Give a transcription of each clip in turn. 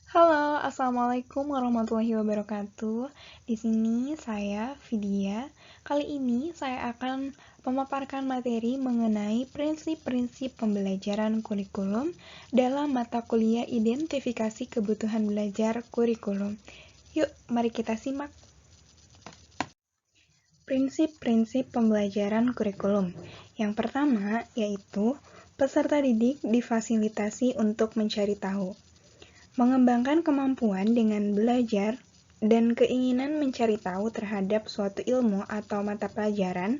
Halo, Assalamualaikum warahmatullahi wabarakatuh. Di sini saya, Vidya. Kali ini saya akan memaparkan materi mengenai prinsip-prinsip pembelajaran kurikulum dalam mata kuliah Identifikasi Kebutuhan Belajar Kurikulum. Yuk, mari kita simak. Prinsip-prinsip pembelajaran kurikulum. Yang pertama yaitu peserta didik difasilitasi untuk mencari tahu. Mengembangkan kemampuan dengan belajar dan keinginan mencari tahu terhadap suatu ilmu atau mata pelajaran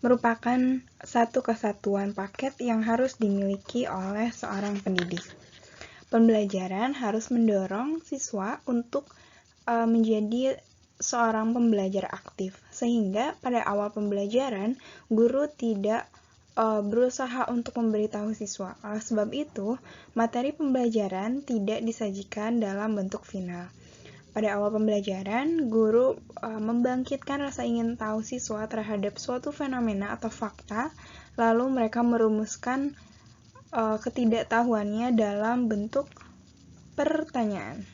merupakan satu kesatuan paket yang harus dimiliki oleh seorang pendidik. Pembelajaran harus mendorong siswa untuk menjadi seorang pembelajar aktif, sehingga pada awal pembelajaran guru tidak berusaha untuk memberitahu siswa. Oleh sebab itu, materi pembelajaran tidak disajikan dalam bentuk final. Pada awal pembelajaran, guru membangkitkan rasa ingin tahu siswa terhadap suatu fenomena atau fakta, lalu mereka merumuskan ketidaktahuannya dalam bentuk pertanyaan.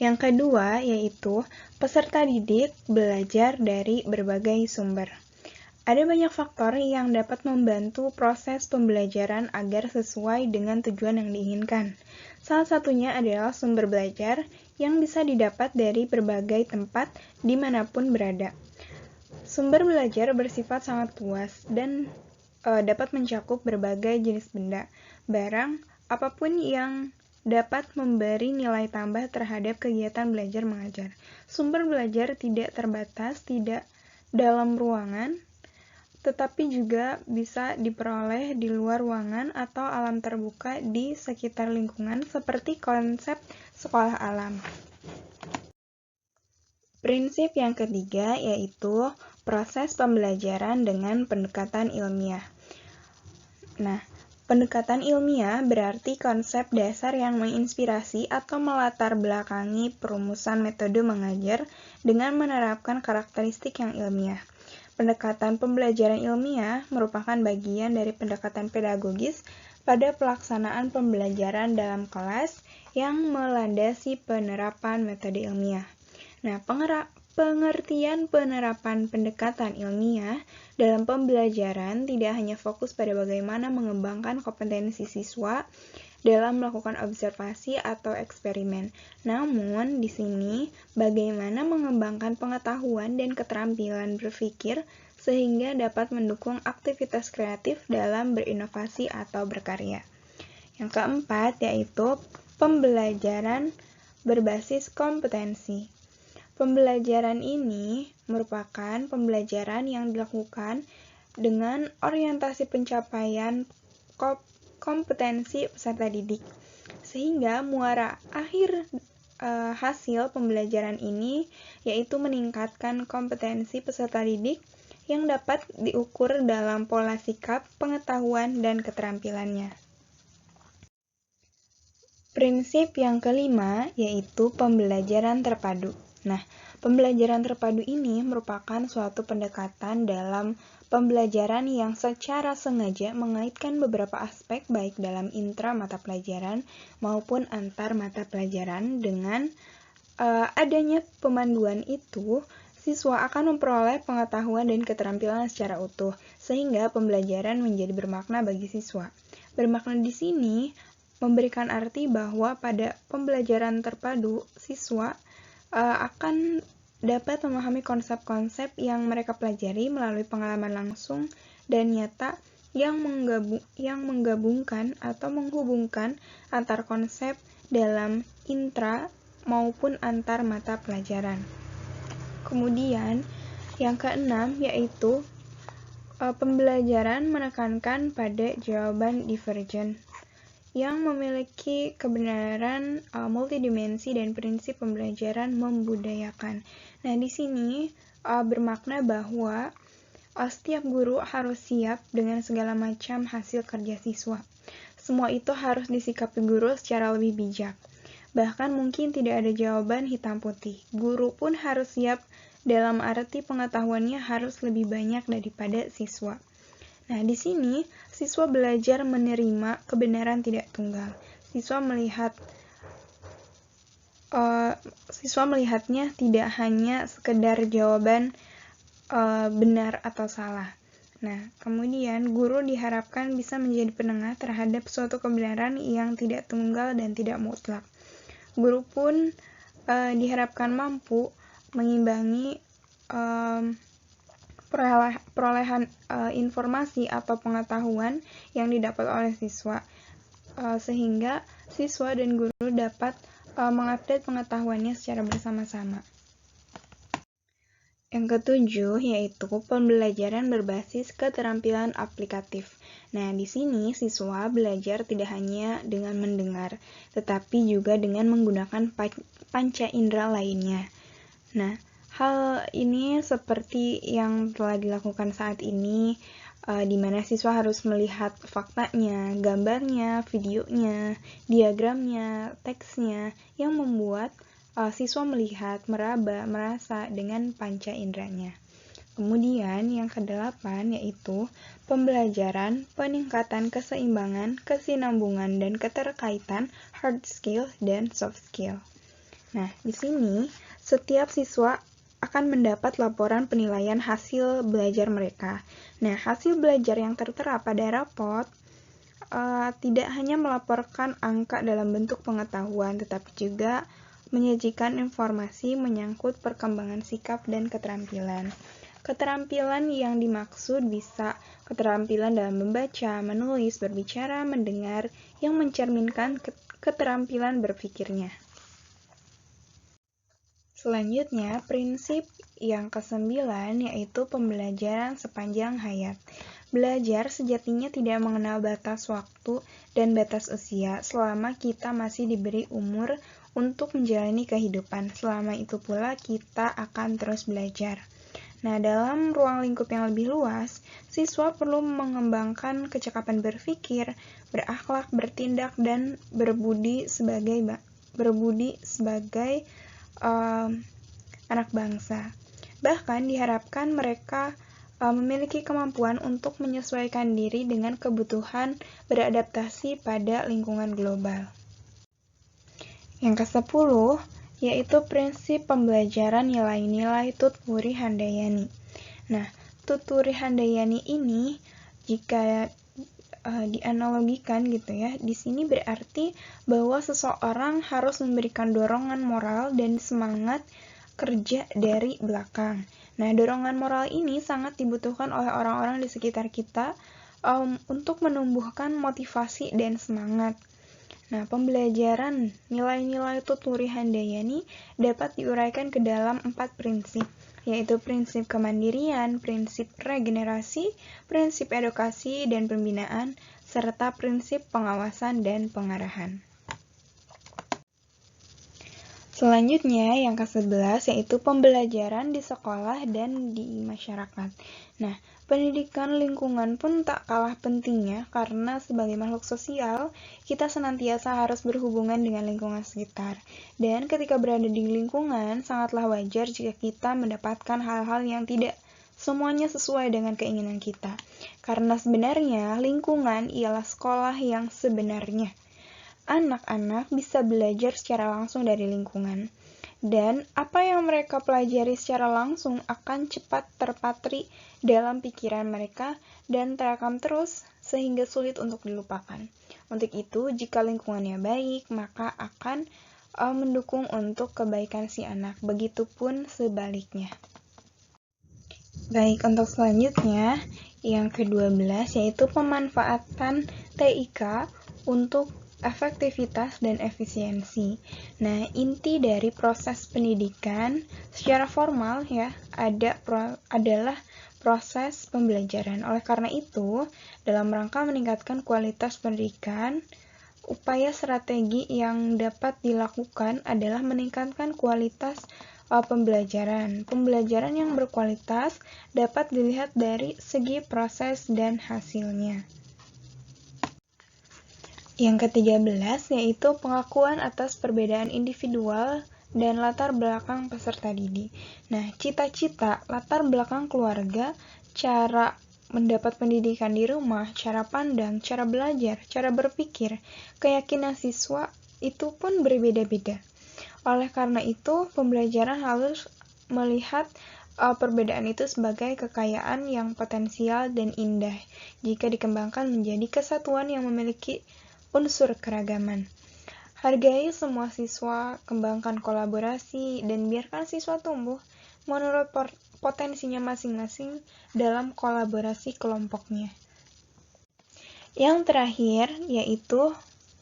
Yang kedua yaitu peserta didik belajar dari berbagai sumber. Ada banyak faktor yang dapat membantu proses pembelajaran agar sesuai dengan tujuan yang diinginkan. Salah satunya adalah sumber belajar yang bisa didapat dari berbagai tempat dimanapun berada. Sumber belajar bersifat sangat luas dan dapat mencakup berbagai jenis benda, barang, apapun yang dapat memberi nilai tambah terhadap kegiatan belajar mengajar. Sumber belajar tidak terbatas, tidak dalam ruangan, tetapi juga bisa diperoleh di luar ruangan atau alam terbuka di sekitar lingkungan seperti konsep sekolah alam. Prinsip yang ketiga yaitu proses pembelajaran dengan pendekatan ilmiah. Nah, pendekatan ilmiah berarti konsep dasar yang menginspirasi atau melatar belakangi perumusan metode mengajar dengan menerapkan karakteristik yang ilmiah. Pendekatan pembelajaran ilmiah merupakan bagian dari pendekatan pedagogis pada pelaksanaan pembelajaran dalam kelas yang melandasi penerapan metode ilmiah. Nah, pengertian penerapan pendekatan ilmiah dalam pembelajaran tidak hanya fokus pada bagaimana mengembangkan kompetensi siswa dalam melakukan observasi atau eksperimen. Namun, di sini bagaimana mengembangkan pengetahuan dan keterampilan berpikir sehingga dapat mendukung aktivitas kreatif dalam berinovasi atau berkarya. Yang keempat yaitu pembelajaran berbasis kompetensi. Pembelajaran ini merupakan pembelajaran yang dilakukan dengan orientasi pencapaian kompetensi peserta didik, sehingga muara akhir hasil pembelajaran ini yaitu meningkatkan kompetensi peserta didik yang dapat diukur dalam pola sikap, pengetahuan, dan keterampilannya. Prinsip yang kelima yaitu pembelajaran terpadu. Nah, pembelajaran terpadu ini merupakan suatu pendekatan dalam pembelajaran yang secara sengaja mengaitkan beberapa aspek baik dalam intra mata pelajaran maupun antar mata pelajaran. Dengan adanya pemanduan itu, siswa akan memperoleh pengetahuan dan keterampilan secara utuh, sehingga pembelajaran menjadi bermakna bagi siswa. Bermakna di sini memberikan arti bahwa pada pembelajaran terpadu, siswa akan dapat memahami konsep-konsep yang mereka pelajari melalui pengalaman langsung dan nyata yang menggabungkan atau menghubungkan antar konsep dalam intra maupun antar mata pelajaran. Kemudian, yang keenam yaitu pembelajaran menekankan pada jawaban divergen yang memiliki kebenaran multidimensi dan prinsip pembelajaran membudayakan. Nah, di sini bermakna bahwa setiap guru harus siap dengan segala macam hasil kerja siswa. Semua itu harus disikapi guru secara lebih bijak. Bahkan mungkin tidak ada jawaban hitam putih. Guru pun harus siap dalam arti pengetahuannya harus lebih banyak daripada siswa. Nah, di sini siswa belajar menerima kebenaran tidak tunggal, siswa melihatnya tidak hanya sekedar jawaban benar atau salah. Nah, kemudian guru diharapkan bisa menjadi penengah terhadap suatu kebenaran yang tidak tunggal dan tidak mutlak. Guru pun diharapkan mampu mengimbangi perolehan informasi atau pengetahuan yang didapat oleh siswa, sehingga siswa dan guru dapat mengupdate pengetahuannya secara bersama-sama. Yang ketujuh yaitu pembelajaran berbasis keterampilan aplikatif. Nah, di sini siswa belajar tidak hanya dengan mendengar, tetapi juga dengan menggunakan panca indera lainnya. Nah, hal ini seperti yang telah dilakukan saat ini, di mana siswa harus melihat faktanya, gambarnya, videonya, diagramnya, teksnya, yang membuat siswa melihat, meraba, merasa dengan panca inderanya. Kemudian yang kedelapan yaitu pembelajaran peningkatan keseimbangan, kesinambungan, dan keterkaitan hard skill dan soft skill. Nah, di sini setiap siswa akan mendapat laporan penilaian hasil belajar mereka. Nah, hasil belajar yang tertera pada raport tidak hanya melaporkan angka dalam bentuk pengetahuan, tetapi juga menyajikan informasi menyangkut perkembangan sikap dan keterampilan. Keterampilan yang dimaksud bisa keterampilan dalam membaca, menulis, berbicara, mendengar, yang mencerminkan keterampilan berpikirnya. Selanjutnya, prinsip yang ke-9 yaitu pembelajaran sepanjang hayat. Belajar sejatinya tidak mengenal batas waktu dan batas usia selama kita masih diberi umur untuk menjalani kehidupan. Selama itu pula kita akan terus belajar. Nah, dalam ruang lingkup yang lebih luas, siswa perlu mengembangkan kecakapan berpikir, berakhlak, bertindak, dan berbudi sebagai anak bangsa. Bahkan diharapkan mereka memiliki kemampuan untuk menyesuaikan diri dengan kebutuhan beradaptasi pada lingkungan global. Yang ke-10 yaitu prinsip pembelajaran nilai-nilai Tutwuri Handayani. Nah, Tutwuri Handayani ini jika dianalogikan gitu ya, di sini berarti bahwa seseorang harus memberikan dorongan moral dan semangat kerja dari belakang. Nah, dorongan moral ini sangat dibutuhkan oleh orang-orang di sekitar kita untuk menumbuhkan motivasi dan semangat. Nah, pembelajaran nilai-nilai Tutwuri Handayani dapat diuraikan ke dalam 4 prinsip, yaitu prinsip kemandirian, prinsip regenerasi, prinsip edukasi dan pembinaan, serta prinsip pengawasan dan pengarahan. Selanjutnya, yang ke-11 yaitu pembelajaran di sekolah dan di masyarakat. Nah, pendidikan lingkungan pun tak kalah pentingnya karena sebagai makhluk sosial, kita senantiasa harus berhubungan dengan lingkungan sekitar. Dan ketika berada di lingkungan, sangatlah wajar jika kita mendapatkan hal-hal yang tidak semuanya sesuai dengan keinginan kita. Karena sebenarnya lingkungan ialah sekolah yang sebenarnya. Anak-anak bisa belajar secara langsung dari lingkungan, dan apa yang mereka pelajari secara langsung akan cepat terpatri dalam pikiran mereka dan terekam terus sehingga sulit untuk dilupakan. Untuk itu, jika lingkungannya baik, maka akan mendukung untuk kebaikan si anak, begitupun sebaliknya. Baik, untuk selanjutnya, yang ke-12 yaitu pemanfaatan TIK untuk efektivitas dan efisiensi. Nah, inti dari proses pendidikan secara formal ya adalah proses pembelajaran. Oleh karena itu, dalam rangka meningkatkan kualitas pendidikan, upaya strategi yang dapat dilakukan adalah meningkatkan kualitas pembelajaran. Pembelajaran yang berkualitas dapat dilihat dari segi proses dan hasilnya. Yang ke-13 yaitu pengakuan atas perbedaan individual dan latar belakang peserta didik. Nah, cita-cita, latar belakang keluarga, cara mendapat pendidikan di rumah, cara pandang, cara belajar, cara berpikir, keyakinan siswa itu pun berbeda-beda. Oleh karena itu, pembelajaran harus melihat perbedaan itu sebagai kekayaan yang potensial dan indah jika dikembangkan menjadi kesatuan yang memiliki unsur keragaman. Hargai semua siswa, kembangkan kolaborasi, dan biarkan siswa tumbuh menurut potensinya masing-masing dalam kolaborasi kelompoknya. Yang terakhir yaitu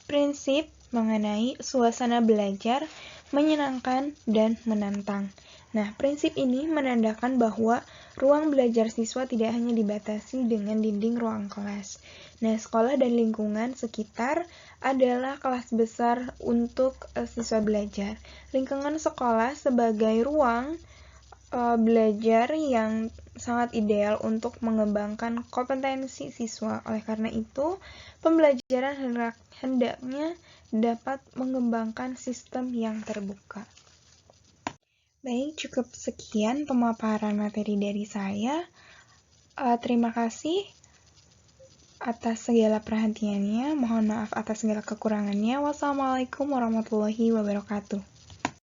prinsip mengenai suasana belajar menyenangkan dan menantang. Nah, prinsip ini menandakan bahwa ruang belajar siswa tidak hanya dibatasi dengan dinding ruang kelas. Nah, sekolah dan lingkungan sekitar adalah kelas besar untuk siswa belajar. Lingkungan sekolah sebagai ruang belajar yang sangat ideal untuk mengembangkan kompetensi siswa. Oleh karena itu, pembelajaran hendaknya dapat mengembangkan sistem yang terbuka. Baik, cukup sekian pemaparan materi dari saya. Terima kasih atas segala perhatiannya. Mohon maaf atas segala kekurangannya. Wassalamualaikum warahmatullahi wabarakatuh.